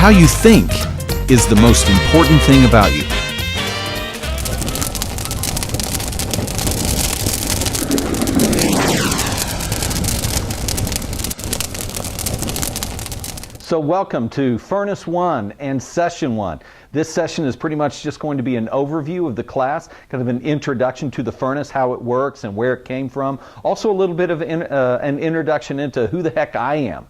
how you think is the most important thing about you. So welcome to Furnace 1 and Session 1. This session is pretty much just going to be an overview of the class, kind of an introduction to the furnace, how it works and where it came from. Also a little bit of an introduction into who the heck I am.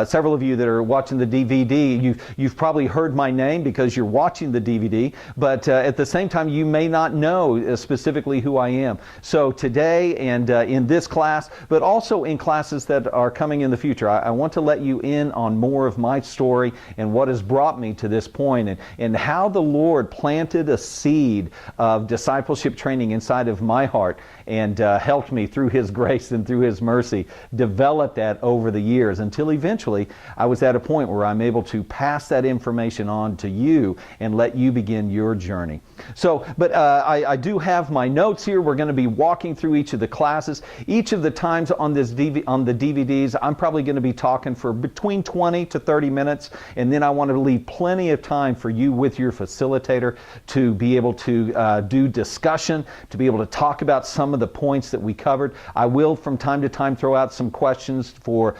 Several of you that are watching the DVD, you've probably heard my name because you're watching the DVD, but at the same time you may not know specifically who I am. So today and in this class, but also in classes that are coming in the future, I want to let you in on more of my story and what has brought me to this point, and how the Lord planted a seed of discipleship training inside of my heart and helped me through His grace and through His mercy develop that over the years until eventually I was at a point where I'm able to pass that information on to you and let you begin your journey. So, but I do have my notes here. We're going to be walking through each of the classes. Each of the times on the DVDs, I'm probably going to be talking for between 20 to 30 minutes, and then I want to leave plenty of time for you with your facilitator to be able to do discussion, to be able to talk about some of the points that we covered. I will from time to time throw out some questions to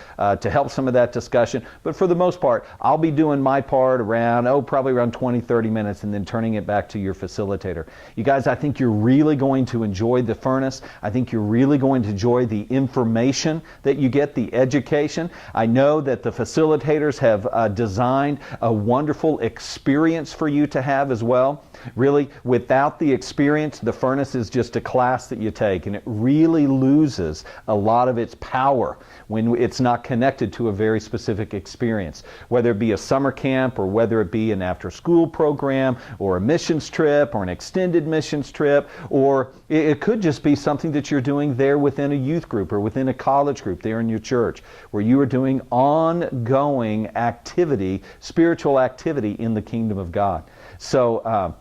help some of that discussion, but for the most part, I'll be doing my part around, probably around 20, 30 minutes and then turning it back to your facilitator. You guys, I think you're really going to enjoy the furnace. I think you're really going to enjoy the information that you get, the education. I know that the facilitators have designed a wonderful experience for you to have as well. Really, without the experience, the furnace is just a class that you take, and it really loses a lot of its power when it's not connected to a very specific experience, whether it be a summer camp or whether it be an after-school program or a missions trip or an extended missions trip, or it could just be something that you're doing there within a youth group or within a college group there in your church, where you are doing ongoing activity, spiritual activity in the kingdom of God. So,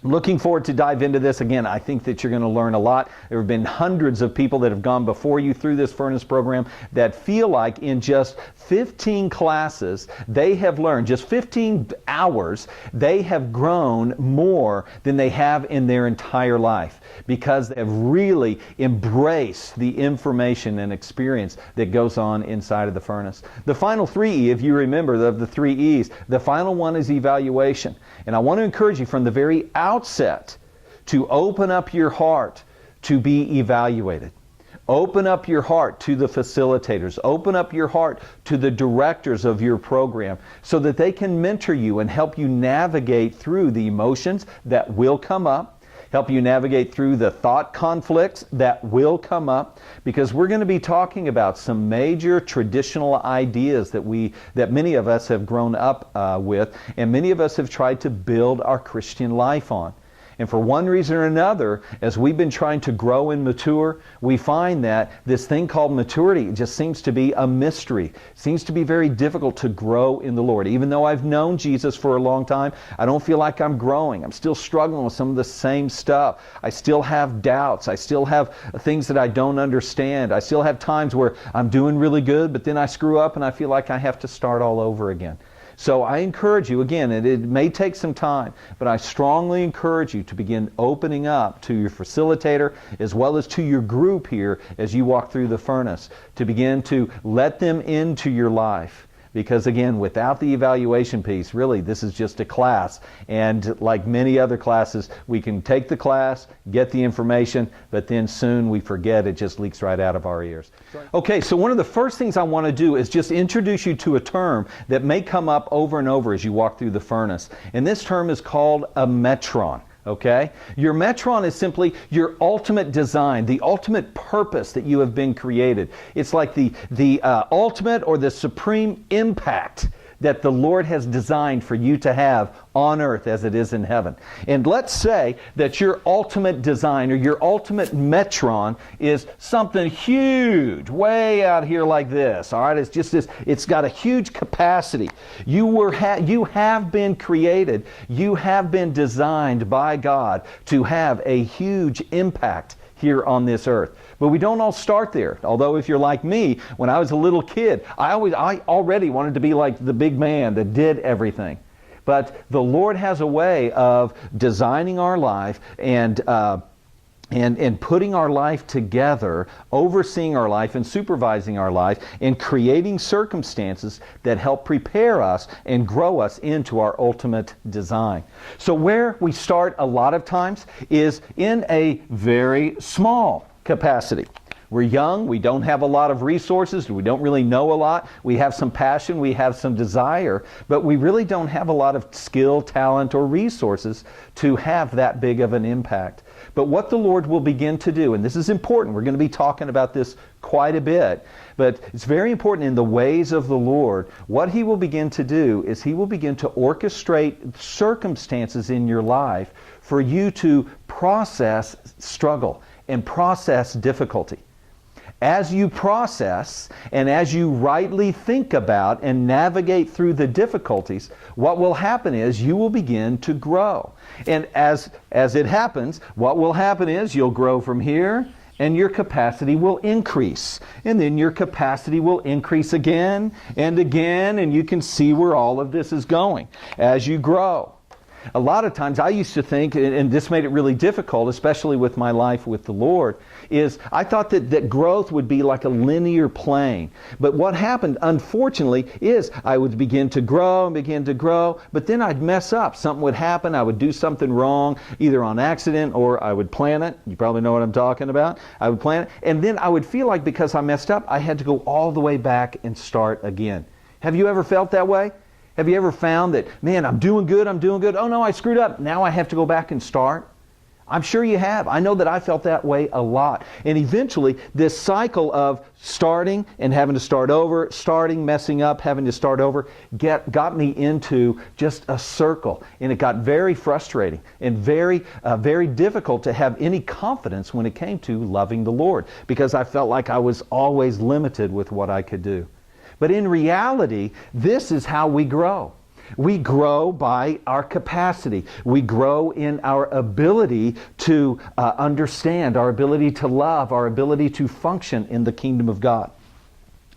looking forward to dive into this. Again, I think that you're going to learn a lot. There have been hundreds of people that have gone before you through this furnace program that feel like in just 15 classes, they have learned, just 15 hours, they have grown more than they have in their entire life because they have really embraced the information and experience that goes on inside of the furnace. The final 3E, if you remember, of the 3 E's, the final one is evaluation. And I want to encourage you from the very outset to open up your heart to be evaluated. Open up your heart to the facilitators. Open up your heart to the directors of your program so that they can mentor you and help you navigate through the emotions that will come up, help you navigate through the thought conflicts that will come up, because we're going to be talking about some major traditional ideas that many of us have grown up with, and many of us have tried to build our Christian life on. And for one reason or another, as we've been trying to grow and mature, we find that this thing called maturity just seems to be a mystery. It seems to be very difficult to grow in the Lord. Even though I've known Jesus for a long time, I don't feel like I'm growing. I'm still struggling with some of the same stuff. I still have doubts. I still have things that I don't understand. I still have times where I'm doing really good, but then I screw up and I feel like I have to start all over again. So I encourage you, again, it may take some time, but I strongly encourage you to begin opening up to your facilitator as well as to your group here as you walk through the furnace, to begin to let them into your life. Because again, without the evaluation piece, really, this is just a class. And like many other classes, we can take the class, get the information, but then soon we forget, it just leaks right out of our ears. Okay, so one of the first things I want to do is just introduce you to a term that may come up over and over as you walk through the furnace. And this term is called a metron. Okay? Your metron is simply your ultimate design, the ultimate purpose that you have been created. It's like the ultimate or the supreme impact that the Lord has designed for you to have on earth as it is in heaven. And let's say that your ultimate design or your ultimate metron is something huge, way out here like this. All right, it's just this. It's got a huge capacity. You have been created. You have been designed by God to have a huge impact here on this earth. But we don't all start there. Although if you're like me, when I was a little kid, I already wanted to be like the big man that did everything. But the Lord has a way of designing our life and putting our life together, overseeing our life and supervising our life, and creating circumstances that help prepare us and grow us into our ultimate design. So where we start a lot of times is in a very small capacity. We're young, we don't have a lot of resources, we don't really know a lot, we have some passion, we have some desire, but we really don't have a lot of skill, talent, or resources to have that big of an impact. But what the Lord will begin to do, and this is important, we're going to be talking about this quite a bit, but it's very important in the ways of the Lord. What He will begin to do is He will begin to orchestrate circumstances in your life for you to process struggle and process difficulty. As you process and as you rightly think about and navigate through the difficulties, what will happen is you will begin to grow. And as it happens, what will happen is you'll grow from here and your capacity will increase. And then your capacity will increase again and again, and you can see where all of this is going as you grow. A lot of times I used to think, and this made it really difficult, especially with my life with the Lord, is I thought that growth would be like a linear plane. But what happened, unfortunately, is I would begin to grow and begin to grow, but then I'd mess up. Something would happen. I would do something wrong, either on accident or I would plan it. You probably know what I'm talking about. I would plan it. And then I would feel like because I messed up, I had to go all the way back and start again. Have you ever felt that way? Have you ever found that, man, I'm doing good. Oh no, I screwed up. Now I have to go back and start? I'm sure you have. I know that I felt that way a lot. And eventually, this cycle of starting and having to start over, starting, messing up, having to start over, got me into just a circle. And it got very frustrating and very difficult to have any confidence when it came to loving the Lord, because I felt like I was always limited with what I could do. But in reality, this is how we grow. We grow by our capacity. We grow in our ability to understand, our ability to love, our ability to function in the kingdom of God.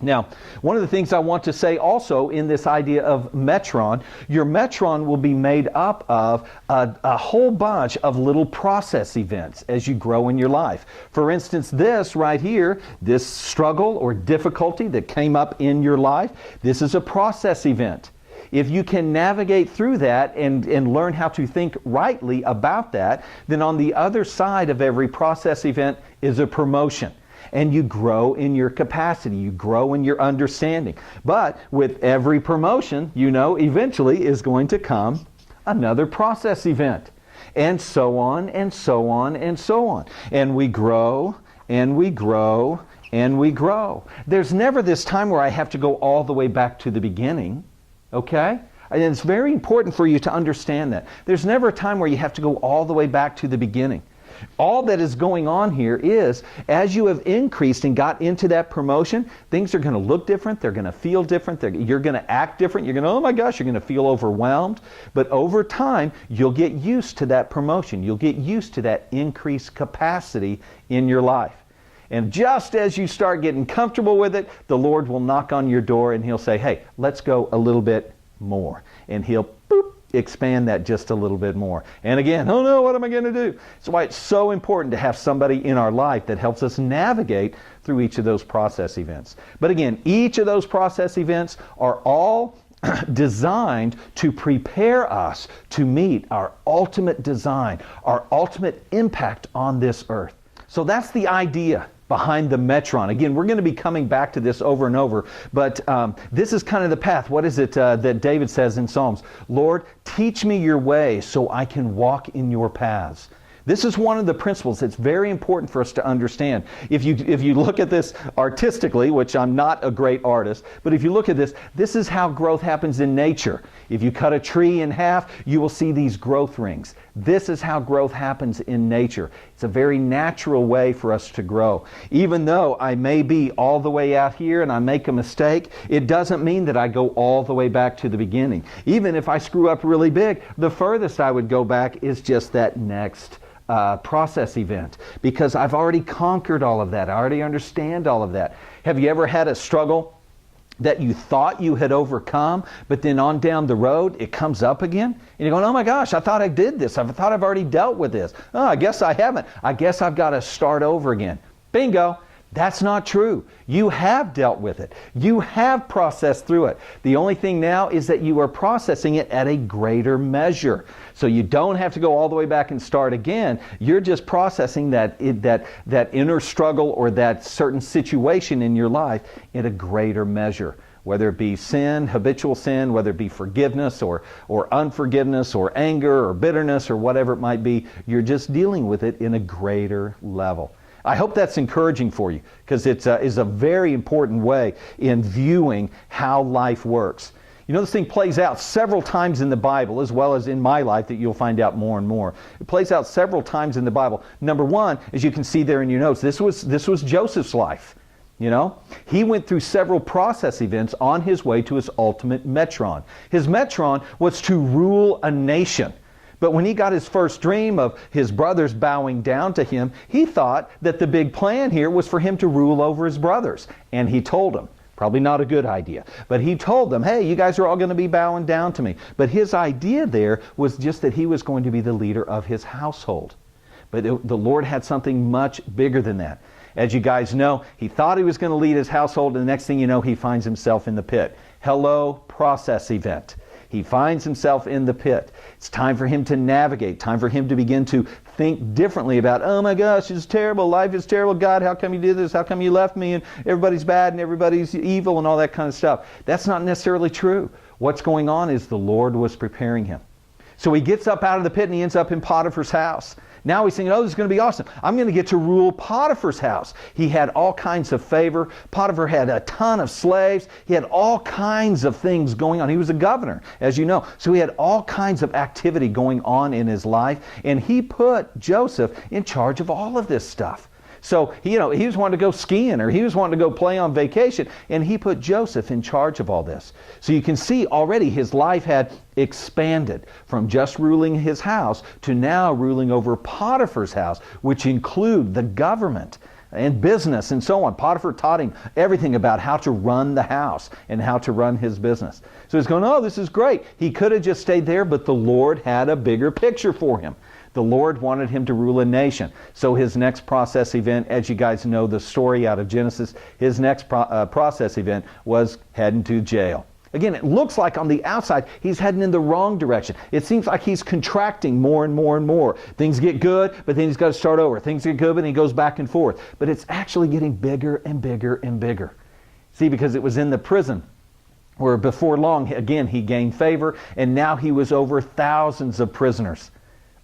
Now, one of the things I want to say also in this idea of metron, your metron will be made up of a whole bunch of little process events as you grow in your life. For instance, this right here, this struggle or difficulty that came up in your life, this is a process event. If you can navigate through that and learn how to think rightly about that, then on the other side of every process event is a promotion. And you grow in your capacity, you grow in your understanding. But with every promotion, you know, eventually is going to come another process event. And so on, and so on, and so on. And we grow, and we grow, and we grow. There's never this time where I have to go all the way back to the beginning, okay? And it's very important for you to understand that. There's never a time where you have to go all the way back to the beginning. All that is going on here is, as you have increased and got into that promotion, things are going to look different, they're going to feel different, you're going to act different, you're going to, oh my gosh, you're going to feel overwhelmed. But over time, you'll get used to that promotion. You'll get used to that increased capacity in your life. And just as you start getting comfortable with it, the Lord will knock on your door and He'll say, hey, let's go a little bit more. And He'll expand that just a little bit more. And again, oh no, what am I going to do? That's why it's so important to have somebody in our life that helps us navigate through each of those process events. But again, each of those process events are all designed to prepare us to meet our ultimate design, our ultimate impact on this earth. So that's the idea behind the metron. Again, we're going to be coming back to this over and over, but this is kind of the path. What is it that David says in Psalms? Lord, teach me your way so I can walk in your paths. This is one of the principles that's very important for us to understand. If you look at this artistically, which I'm not a great artist, but if you look at this, this is how growth happens in nature. If you cut a tree in half, you will see these growth rings. This is how growth happens in nature. It's a very natural way for us to grow. Even though I may be all the way out here and I make a mistake, it doesn't mean that I go all the way back to the beginning. Even if I screw up really big, the furthest I would go back is just that next process event because I've already conquered all of that. I already understand all of that. Have you ever had a struggle that you thought you had overcome, but then on down the road, it comes up again? And you're going, oh my gosh, I thought I did this. I thought I've already dealt with this. Oh, I guess I haven't. I guess I've got to start over again. Bingo. That's not true. You have dealt with it. You have processed through it. The only thing now is that you are processing it at a greater measure. So you don't have to go all the way back and start again. You're just processing that inner struggle or that certain situation in your life in a greater measure. Whether it be sin, habitual sin, whether it be forgiveness or unforgiveness or anger or bitterness or whatever it might be, you're just dealing with it in a greater level. I hope that's encouraging for you because it is a very important way in viewing how life works. You know, this thing plays out several times in the Bible as well as in my life that you'll find out more and more. It plays out several times in the Bible. Number one, as you can see there in your notes, this was Joseph's life. You know, he went through several process events on his way to his ultimate metron. His metron was to rule a nation. But when he got his first dream of his brothers bowing down to him, he thought that the big plan here was for him to rule over his brothers. And he told them, probably not a good idea, but he told them, hey, you guys are all going to be bowing down to me. But his idea there was just that he was going to be the leader of his household. But the Lord had something much bigger than that. As you guys know, he thought he was going to lead his household, and the next thing you know, he finds himself in the pit. Hello, process event. He finds himself in the pit. It's time for him to navigate, time for him to begin to think differently about, oh my gosh, it's terrible, life is terrible, God, how come you did this, how come you left me, and everybody's bad and everybody's evil and all that kind of stuff. That's not necessarily true. What's going on is the Lord was preparing him. So he gets up out of the pit and he ends up in Potiphar's house. Now he's thinking, oh, this is going to be awesome. I'm going to get to rule Potiphar's house. He had all kinds of favor. Potiphar had a ton of slaves. He had all kinds of things going on. He was a governor, as you know. So he had all kinds of activity going on in his life. And he put Joseph in charge of all of this stuff. So, he was wanting to go skiing or he was wanting to go play on vacation, and he put Joseph in charge of all this. So you can see already his life had expanded from just ruling his house to now ruling over Potiphar's house, which include the government and business and so on. Potiphar taught him everything about how to run the house and how to run his business. So he's going, oh, this is great. He could have just stayed there, but the Lord had a bigger picture for him. The Lord wanted him to rule a nation. So his next process event, as you guys know the story out of Genesis, his next process event was heading to jail. Again, it looks like on the outside he's heading in the wrong direction. It seems like he's contracting more and more and more. Things get good, but then he's got to start over. Things get good, but he goes back and forth. But it's actually getting bigger and bigger and bigger. See, because it was in the prison where before long, again, he gained favor, and now he was over thousands of prisoners.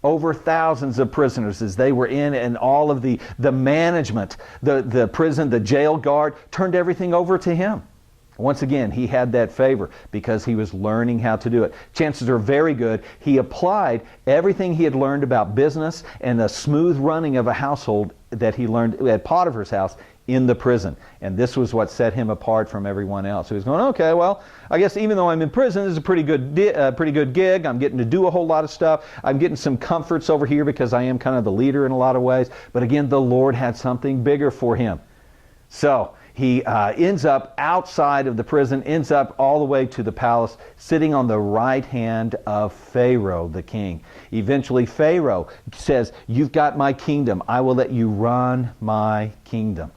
Over thousands of prisoners as they were in, and all of the management, the prison, the jail guard, turned everything over to him. Once again, he had that favor because he was learning how to do it. Chances are very good he applied everything he had learned about business and the smooth running of a household that he learned at Potiphar's house in the prison. And this was what set him apart from everyone else. So he's going, okay, well, I guess even though I'm in prison, this is a pretty good gig. I'm getting to do a whole lot of stuff. I'm getting some comforts over here because I am kind of the leader in a lot of ways. But again, the Lord had something bigger for him. So he ends up outside of the prison, ends up all the way to the palace, sitting on the right hand of Pharaoh, the king. Eventually, Pharaoh says, you've got my kingdom. I will let you run my kingdom.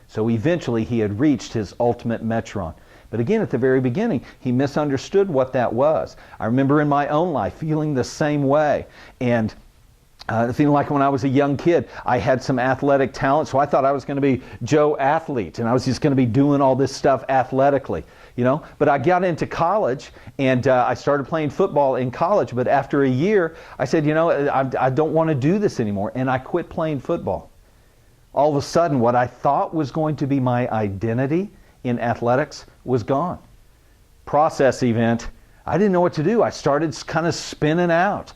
So eventually he had reached his ultimate metron. But again, at the very beginning, he misunderstood what that was. I remember in my own life feeling the same way. And feeling like when I was a young kid, I had some athletic talent, so I thought I was going to be Joe Athlete, and I was just going to be doing all this stuff athletically, But I got into college, and I started playing football in college, but after a year, I said, I don't want to do this anymore, and I quit playing football. All of a sudden, what I thought was going to be my identity in athletics was gone. Process event. I didn't know what to do. I started kind of spinning out.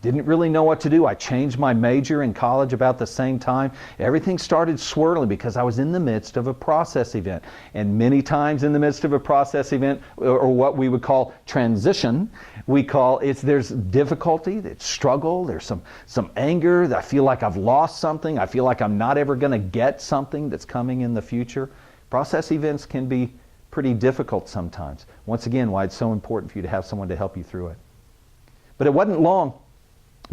Didn't really know what to do. I changed my major in college about the same time. Everything started swirling because I was in the midst of a process event. And many times in the midst of a process event, or what we would call transition, there's difficulty, there's struggle, there's some anger. I feel like I've lost something. I feel like I'm not ever going to get something that's coming in the future. Process events can be pretty difficult sometimes. Once again, why it's so important for you to have someone to help you through it. But it wasn't long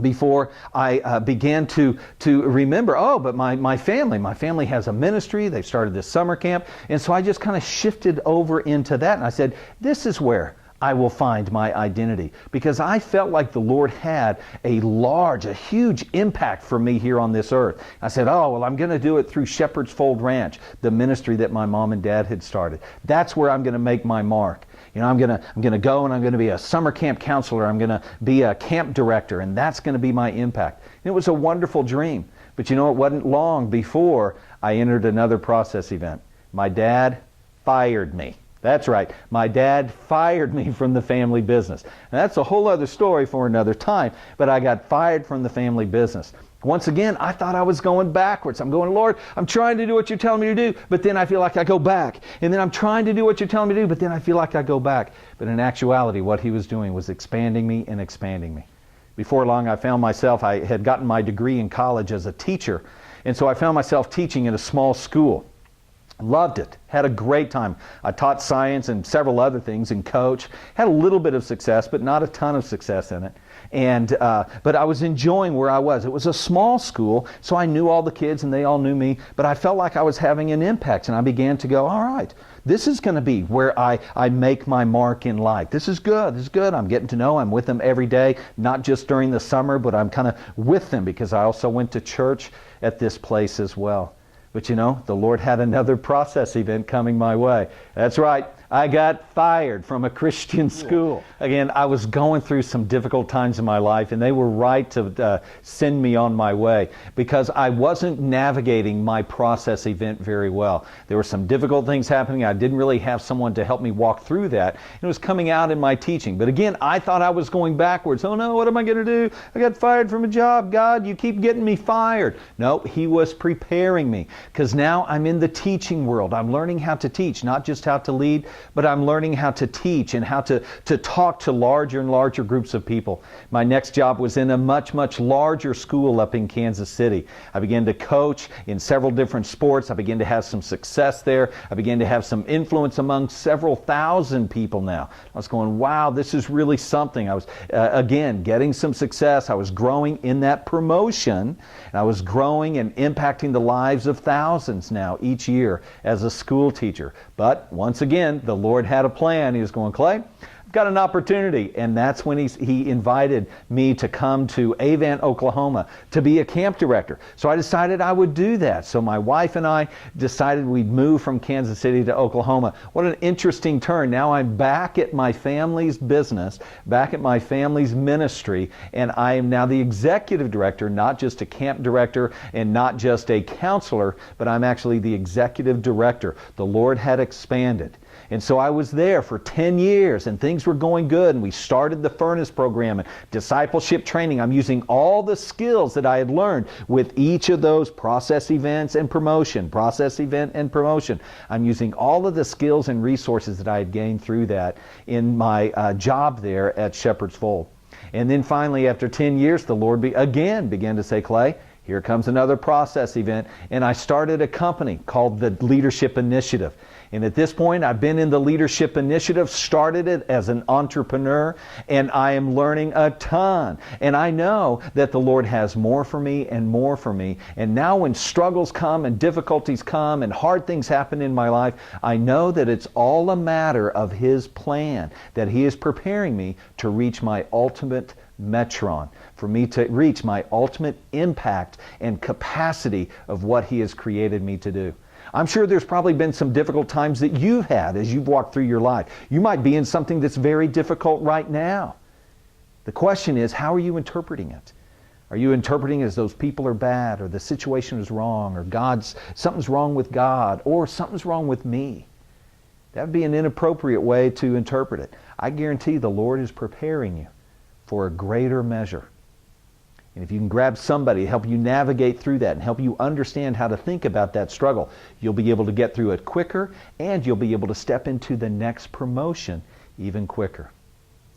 before I began to remember, but my family has a ministry. They've started this summer camp. And so I just kind of shifted over into that. And I said, this is where I will find my identity. Because I felt like the Lord had a huge impact for me here on this earth. I said, I'm going to do it through Shepherd's Fold Ranch, the ministry that my mom and dad had started. That's where I'm going to make my mark. I'm going to go and I'm going to be a summer camp counselor. I'm going to be a camp director, and that's going to be my impact. And it was a wonderful dream. But it wasn't long before I entered another process event. My dad fired me. That's right. My dad fired me from the family business. And that's a whole other story for another time. But I got fired from the family business. Once again, I thought I was going backwards. I'm going, Lord, I'm trying to do what you're telling me to do, but then I feel like I go back. And then I'm trying to do what you're telling me to do, but then I feel like I go back. But in actuality, what he was doing was expanding me and expanding me. Before long, I found myself, I had gotten my degree in college as a teacher. And so I found myself teaching in a small school. Loved it. Had a great time. I taught science and several other things and coached. Had a little bit of success, but not a ton of success in it. But I was enjoying where I was. It was a small school, so I knew all the kids and they all knew me, but I felt like I was having an impact, and I began to go, all right, this is going to be where I make my mark in life. This is good. This is good. I'm getting to know. I'm with them every day, not just during the summer, but I'm kind of with them because I also went to church at this place as well. But the Lord had another process event coming my way. That's right. I got fired from a Christian school. Again, I was going through some difficult times in my life, and they were right to send me on my way because I wasn't navigating my process event very well. There were some difficult things happening. I didn't really have someone to help me walk through that. And it was coming out in my teaching. But again, I thought I was going backwards. Oh no, what am I going to do? I got fired from a job. God, you keep getting me fired. No, he was preparing me because now I'm in the teaching world. I'm learning how to teach, not just how to lead, but I'm learning how to teach and how to talk to larger and larger groups of people. My next job was in a much, much larger school up in Kansas City. I began to coach in several different sports. I began to have some success there. I began to have some influence among several thousand people now. I was going, wow, this is really something. I was, again, getting some success. I was growing in that promotion. And I was growing and impacting the lives of thousands now each year as a school teacher. But once again, the Lord had a plan. He was going, Clay, I've got an opportunity. And that's when he invited me to come to Avant, Oklahoma to be a camp director. So I decided I would do that. So my wife and I decided we'd move from Kansas City to Oklahoma. What an interesting turn. Now I'm back at my family's business, back at my family's ministry, and I am now the executive director, not just a camp director and not just a counselor, but I'm actually the executive director. The Lord had expanded. And so I was there for 10 years and things were going good, and we started the Furnace program and discipleship training. I'm using all the skills that I had learned with each of those process events and promotion, process event and promotion. I'm using all of the skills and resources that I had gained through that in my job there at Shepherd's Fold. And then finally, after 10 years, the Lord again began to say, Clay, here comes another process event. And I started a company called the Leadership Initiative. And at this point, I've been in the Leadership Initiative, started it as an entrepreneur, and I am learning a ton. And I know that the Lord has more for me and more for me. And now when struggles come and difficulties come and hard things happen in my life, I know that it's all a matter of His plan, that He is preparing me to reach my ultimate metron, for me to reach my ultimate impact and capacity of what He has created me to do. I'm sure there's probably been some difficult times that you've had as you've walked through your life. You might be in something that's very difficult right now. The question is, how are you interpreting it? Are you interpreting it as those people are bad, or the situation is wrong, or something's wrong with God, or something's wrong with me? That would be an inappropriate way to interpret it. I guarantee the Lord is preparing you for a greater measure. And if you can grab somebody to help you navigate through that and help you understand how to think about that struggle, you'll be able to get through it quicker, and you'll be able to step into the next promotion even quicker.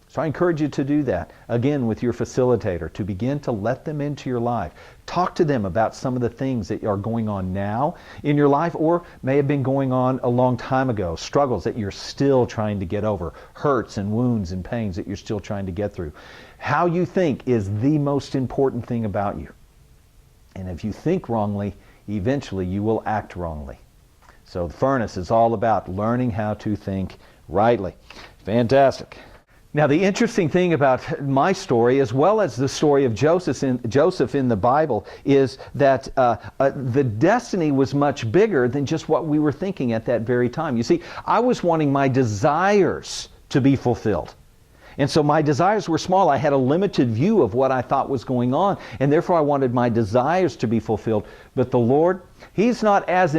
So I encourage you to do that, again, with your facilitator, to begin to let them into your life. Talk to them about some of the things that are going on now in your life, or may have been going on a long time ago, struggles that you're still trying to get over, hurts and wounds and pains that you're still trying to get through. How you think is the most important thing about you. And if you think wrongly, eventually you will act wrongly. So the furnace is all about learning how to think rightly. Fantastic. Now, the interesting thing about my story, as well as the story of Joseph in the Bible, is that the destiny was much bigger than just what we were thinking at that very time. You see, I was wanting my desires to be fulfilled. And so my desires were small. I had a limited view of what I thought was going on, and therefore I wanted my desires to be fulfilled. But the Lord, He's not as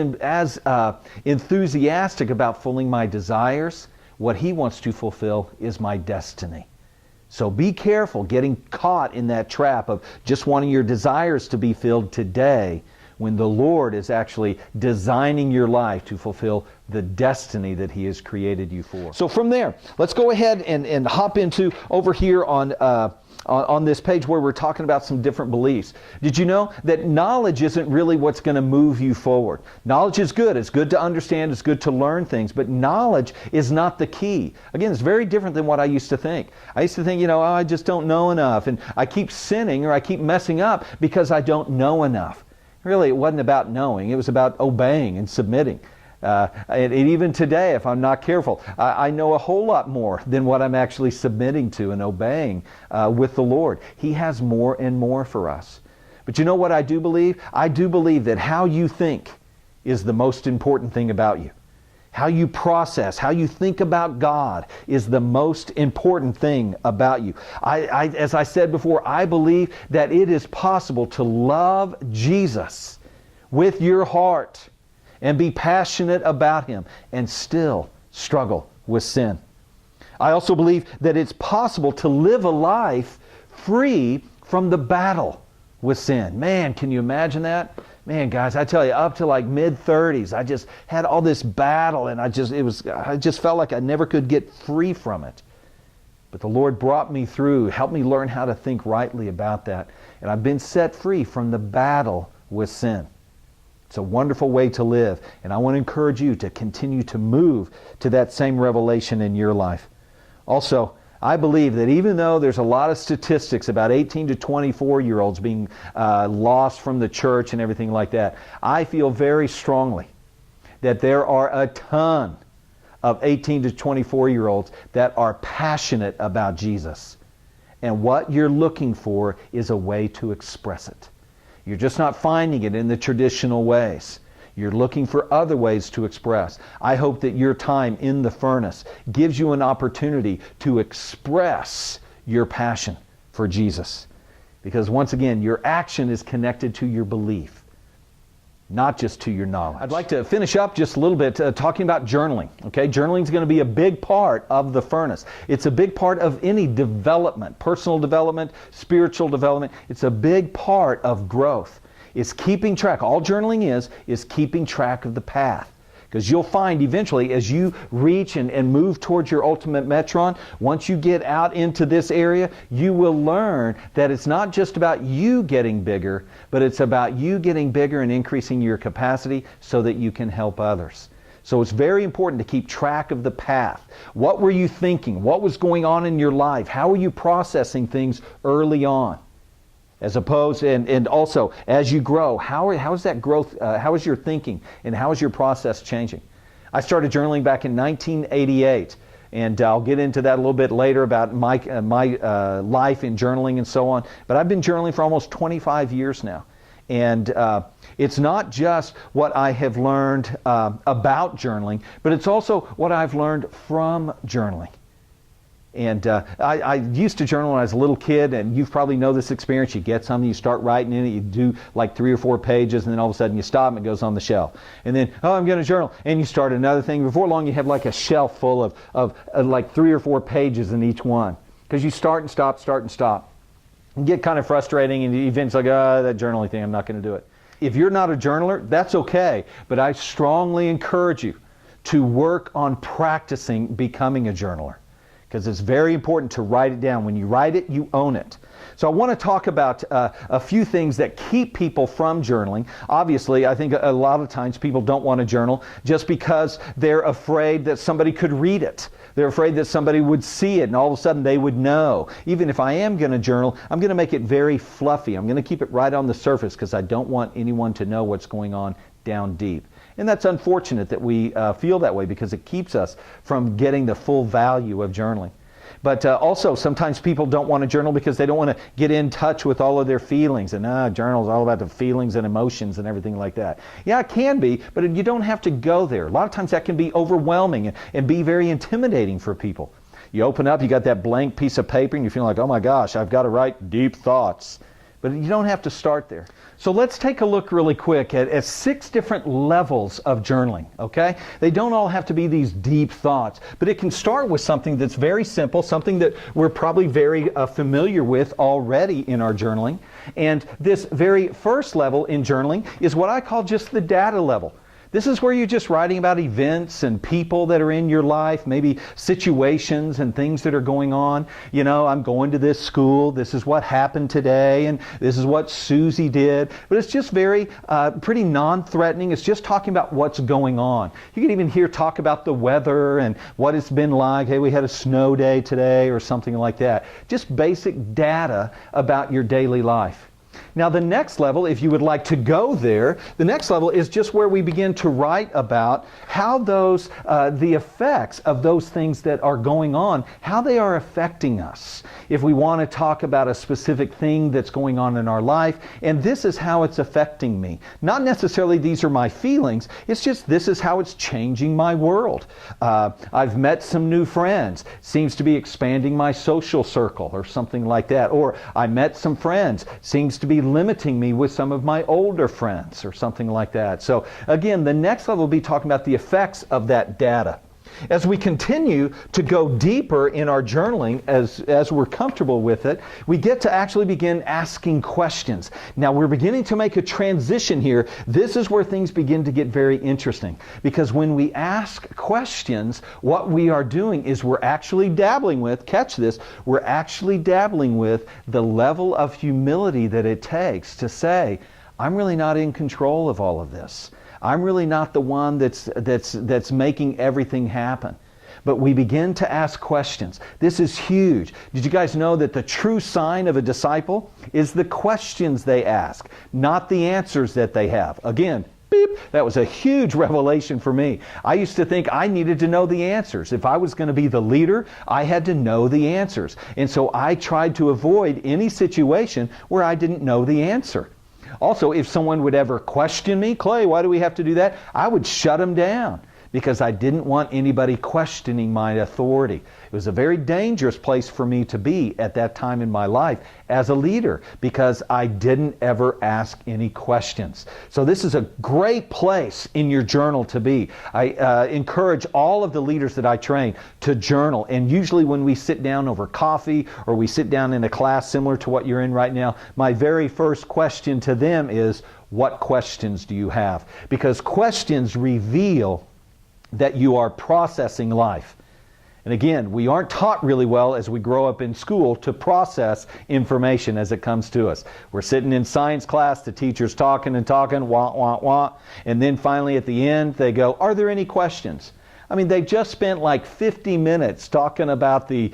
enthusiastic about fulfilling my desires. What He wants to fulfill is my destiny. So be careful getting caught in that trap of just wanting your desires to be filled today, when the Lord is actually designing your life to fulfill the destiny that He has created you for. So from there, let's go ahead and hop into over here on this page where we're talking about some different beliefs. Did you know that knowledge isn't really what's going to move you forward? Knowledge is good. It's good to understand. It's good to learn things. But knowledge is not the key. Again, it's very different than what I used to think. I used to think, I just don't know enough. And I keep sinning or I keep messing up because I don't know enough. Really, it wasn't about knowing. It was about obeying and submitting. And even today, if I'm not careful, I know a whole lot more than what I'm actually submitting to and obeying with the Lord. He has more and more for us. But you know what I do believe? I do believe that how you think is the most important thing about you. How you process, how you think about God is the most important thing about you. As I said before, I believe that it is possible to love Jesus with your heart and be passionate about Him and still struggle with sin. I also believe that it's possible to live a life free from the battle with sin. Man, can you imagine that? Man, guys, I tell you, up to like mid-30s, I just had all this battle, and I just felt like I never could get free from it. But the Lord brought me through, helped me learn how to think rightly about that, and I've been set free from the battle with sin. It's a wonderful way to live, and I want to encourage you to continue to move to that same revelation in your life. Also, I believe that even though there's a lot of statistics about 18 to 24-year-olds being lost from the church and everything like that, I feel very strongly that there are a ton of 18 to 24-year-olds that are passionate about Jesus. And what you're looking for is a way to express it. You're just not finding it in the traditional ways. You're looking for other ways to express. I hope that your time in the furnace gives you an opportunity to express your passion for Jesus. Because once again, your action is connected to your belief, not just to your knowledge. I'd like to finish up just a little bit talking about journaling. Okay, journaling is going to be a big part of the furnace. It's a big part of any development, personal development, spiritual development. It's a big part of growth. It's keeping track. All journaling is keeping track of the path. Because you'll find eventually as you reach and move towards your ultimate metron, once you get out into this area, you will learn that it's not just about you getting bigger, but it's about you getting bigger and increasing your capacity so that you can help others. So it's very important to keep track of the path. What were you thinking? What was going on in your life? How were you processing things early on? As opposed, and also, as you grow, how is that growth, how is your thinking, and how is your process changing? I started journaling back in 1988, and I'll get into that a little bit later about my life in journaling and so on, but I've been journaling for almost 25 years now. And it's not just what I have learned about journaling, but it's also what I've learned from journaling. And I used to journal when I was a little kid, and you probably know this experience. You get something, you start writing in it, you do like 3 or 4 pages, and then all of a sudden you stop and it goes on the shelf. And then, I'm going to journal, and you start another thing. Before long you have like a shelf full of like 3 or 4 pages in each one. Because you start and stop, start and stop. and get kind of frustrating, and eventually go, that journaling thing, I'm not going to do it. If you're not a journaler, that's okay, but I strongly encourage you to work on practicing becoming a journaler, because it's very important to write it down. When you write it, you own it. So I want to talk about a few things that keep people from journaling. Obviously, I think a lot of times people don't want to journal just because they're afraid that somebody could read it. They're afraid that somebody would see it and all of a sudden they would know. Even if I am going to journal, I'm going to make it very fluffy. I'm going to keep it right on the surface because I don't want anyone to know what's going on down deep. And that's unfortunate that we feel that way, because it keeps us from getting the full value of journaling. But also, sometimes people don't want to journal because they don't want to get in touch with all of their feelings. And journal is all about the feelings and emotions and everything like that. Yeah, it can be, but you don't have to go there. A lot of times that can be overwhelming and be very intimidating for people. You open up, you got that blank piece of paper, and you feel like, oh my gosh, I've got to write deep thoughts. But you don't have to start there. So let's take a look really quick at 6 different levels of journaling, okay? They don't all have to be these deep thoughts, but it can start with something that's very simple, something that we're probably very familiar with already in our journaling. And this very first level in journaling is what I call just the data level. This is where you're just writing about events and people that are in your life, maybe situations and things that are going on. You know, I'm going to this school, this is what happened today, and this is what Susie did. But it's just very, pretty non-threatening. It's just talking about what's going on. You can even talk about the weather and what it's been like. Hey, we had a snow day today or something like that. Just basic data about your daily life. Now the next level, if you would like to go there, the next level is just where we begin to write about how those, the effects of those things that are going on, how they are affecting us. If we want to talk about a specific thing that's going on in our life, and this is how it's affecting me. Not necessarily these are my feelings, it's just this is how it's changing my world. I've met some new friends, seems to be expanding my social circle or something like that. Or I met some friends, seems to be limiting me with some of my older friends or something like that. So again, the next level will be talking about the effects of that data. As we continue to go deeper in our journaling, as we're comfortable with it, we get to actually begin asking questions. Now we're beginning to make a transition here. This is where things begin to get very interesting. Because when we ask questions, what we are doing is we're actually dabbling with, catch this, we're actually dabbling with the level of humility that it takes to say, I'm really not in control of all of this. I'm really not the one that's making everything happen. But we begin to ask questions. This is huge. Did you guys know that the true sign of a disciple is the questions they ask, not the answers that they have? Again, beep, that was a huge revelation for me. I used to think I needed to know the answers. If I was going to be the leader, I had to know the answers. And so I tried to avoid any situation where I didn't know the answer. Also, if someone would ever question me, Clay, why do we have to do that? I would shut them down because I didn't want anybody questioning my authority. It was a very dangerous place for me to be at that time in my life as a leader because I didn't ever ask any questions. So this is a great place in your journal to be. I encourage all of the leaders that I train to journal. And usually when we sit down over coffee or we sit down in a class similar to what you're in right now, my very first question to them is, what questions do you have? Because questions reveal that you are processing life. And again, we aren't taught really well as we grow up in school to process information as it comes to us. We're sitting in science class, the teacher's talking and talking, wah, wah, wah. And then finally at the end, they go, are there any questions? I mean, they just spent like 50 minutes talking about the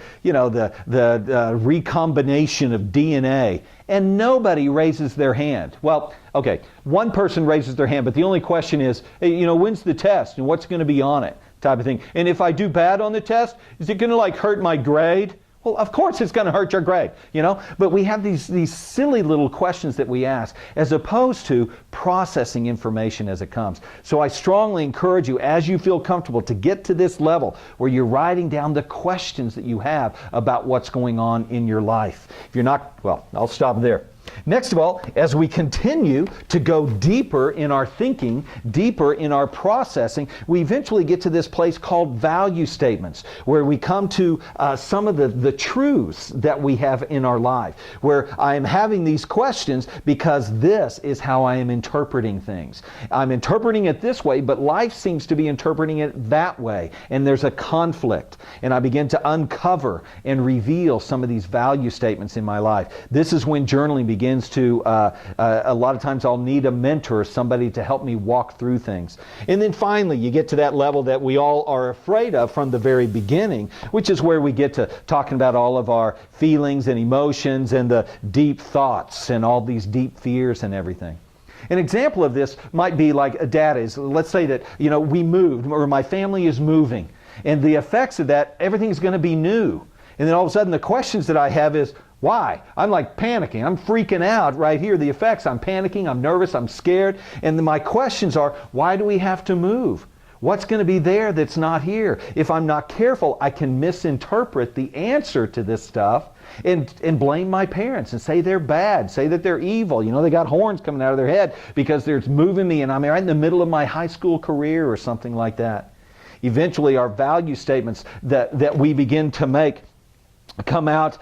recombination of DNA, and nobody raises their hand. Well, okay, one person raises their hand, but the only question is, hey, when's the test and what's going to be on it, type of thing. And if I do bad on the test, is it going to like hurt my grade? Well, of course it's going to hurt your grade, But we have these silly little questions that we ask as opposed to processing information as it comes. So I strongly encourage you, as you feel comfortable, to get to this level where you're writing down the questions that you have about what's going on in your life. If you're not, well, I'll stop there. Next of all, as we continue to go deeper in our thinking, deeper in our processing, we eventually get to this place called value statements, where we come to some of the truths that we have in our life, where I am having these questions because this is how I am interpreting things. I'm interpreting it this way, but life seems to be interpreting it that way, and there's a conflict, and I begin to uncover and reveal some of these value statements in my life. This is when journaling begins to, a lot of times I'll need a mentor, somebody to help me walk through things. And then finally, you get to that level that we all are afraid of from the very beginning, which is where we get to talking about all of our feelings and emotions and the deep thoughts and all these deep fears and everything. An example of this might be like a dad is, let's say that, we moved, or my family is moving, and the effects of that, everything's going to be new. And then all of a sudden the questions that I have is, why? I'm like panicking. I'm freaking out right here. The effects, I'm panicking, I'm nervous, I'm scared. And then my questions are, why do we have to move? What's going to be there that's not here? If I'm not careful, I can misinterpret the answer to this stuff and blame my parents and say they're bad, say that they're evil. They got horns coming out of their head because they're moving me and I'm right in the middle of my high school career or something like that. Eventually, our value statements that we begin to make come out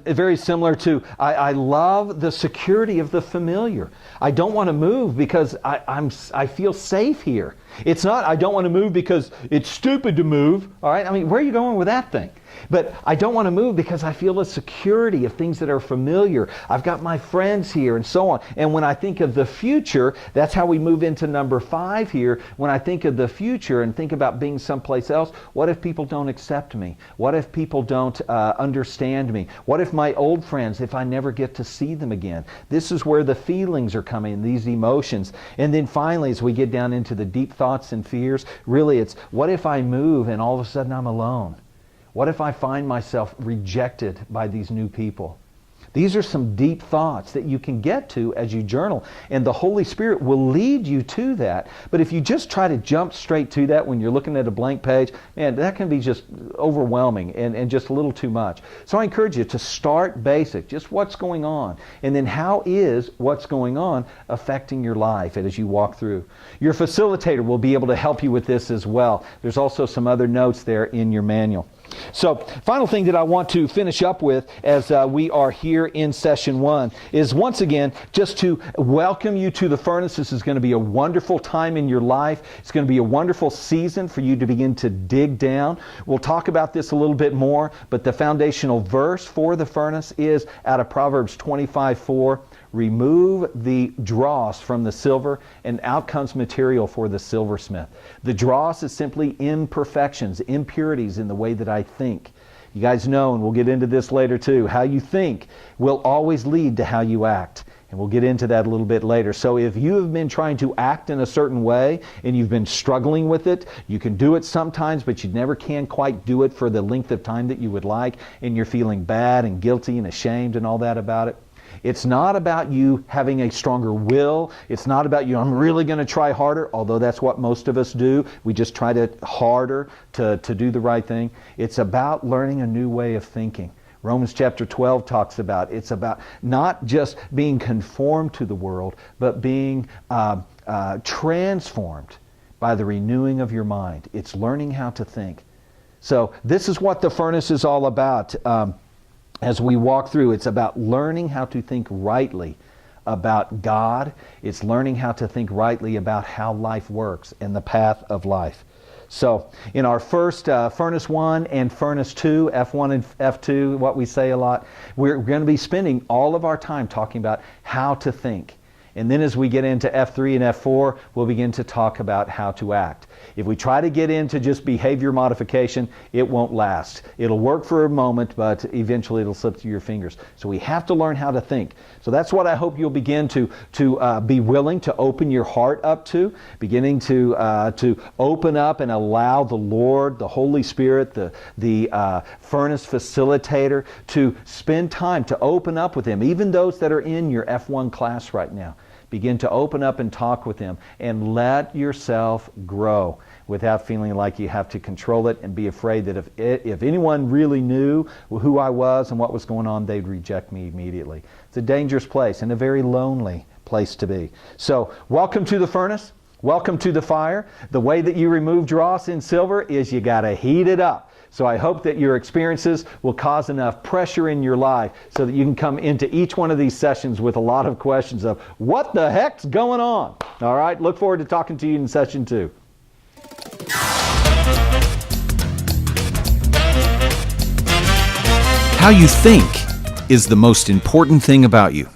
very similar to, I love the security of the familiar. I don't want to move because I feel safe here. It's not, I don't want to move because it's stupid to move. All right, where are you going with that thing? But I don't want to move because I feel the security of things that are familiar. I've got my friends here and so on. And when I think of the future, that's how we move into number 5 here. When I think of the future and think about being someplace else, what if people don't accept me? What if people don't understand me? What if my old friends, if I never get to see them again? This is where the feelings are coming, these emotions. And then finally, as we get down into the deep thoughts and fears, really it's, what if I move and all of a sudden I'm alone? What if I find myself rejected by these new people? These are some deep thoughts that you can get to as you journal, and the Holy Spirit will lead you to that. But if you just try to jump straight to that when you're looking at a blank page, man, that can be just overwhelming and just a little too much. So I encourage you to start basic, just what's going on, and then how is what's going on affecting your life as you walk through. Your facilitator will be able to help you with this as well. There's also some other notes there in your manual. So, final thing that I want to finish up with as we are here in session 1 is once again just to welcome you to the furnace. This is going to be a wonderful time in your life. It's going to be a wonderful season for you to begin to dig down. We'll talk about this a little bit more, but the foundational verse for the furnace is out of Proverbs 25:4. Remove the dross from the silver, and out comes material for the silversmith. The dross is simply imperfections, impurities in the way that I think. You guys know, and we'll get into this later too, how you think will always lead to how you act. And we'll get into that a little bit later. So if you have been trying to act in a certain way and you've been struggling with it, you can do it sometimes, but you never can quite do it for the length of time that you would like, and you're feeling bad and guilty and ashamed and all that about it. It's not about you having a stronger will. It's not about you, I'm really going to try harder, although that's what most of us do. We just try harder to do the right thing. It's about learning a new way of thinking. Romans chapter 12 talks about it's about not just being conformed to the world, but being transformed by the renewing of your mind. It's learning how to think. So this is what the furnace is all about. As we walk through, it's about learning how to think rightly about God. It's learning how to think rightly about how life works and the path of life. So in our first Furnace 1 and Furnace 2, F1 and F2, what we say a lot, we're going to be spending all of our time talking about how to think. And then as we get into F3 and F4, we'll begin to talk about how to act. If we try to get into just behavior modification, it won't last. It'll work for a moment, but eventually it'll slip through your fingers. So we have to learn how to think. So that's what I hope you'll begin to be willing to open your heart up to, beginning to open up and allow the Lord, the Holy Spirit, the furnace facilitator, to spend time to open up with Him, even those that are in your F1 class right now. Begin to open up and talk with them and let yourself grow without feeling like you have to control it and be afraid that if anyone really knew who I was and what was going on, they'd reject me immediately. It's a dangerous place and a very lonely place to be. So, welcome to the furnace. Welcome to the fire. The way that you remove dross in silver is you got to heat it up. So I hope that your experiences will cause enough pressure in your life so that you can come into each one of these sessions with a lot of questions of, what the heck's going on? All right, look forward to talking to you in session 2. How you think is the most important thing about you.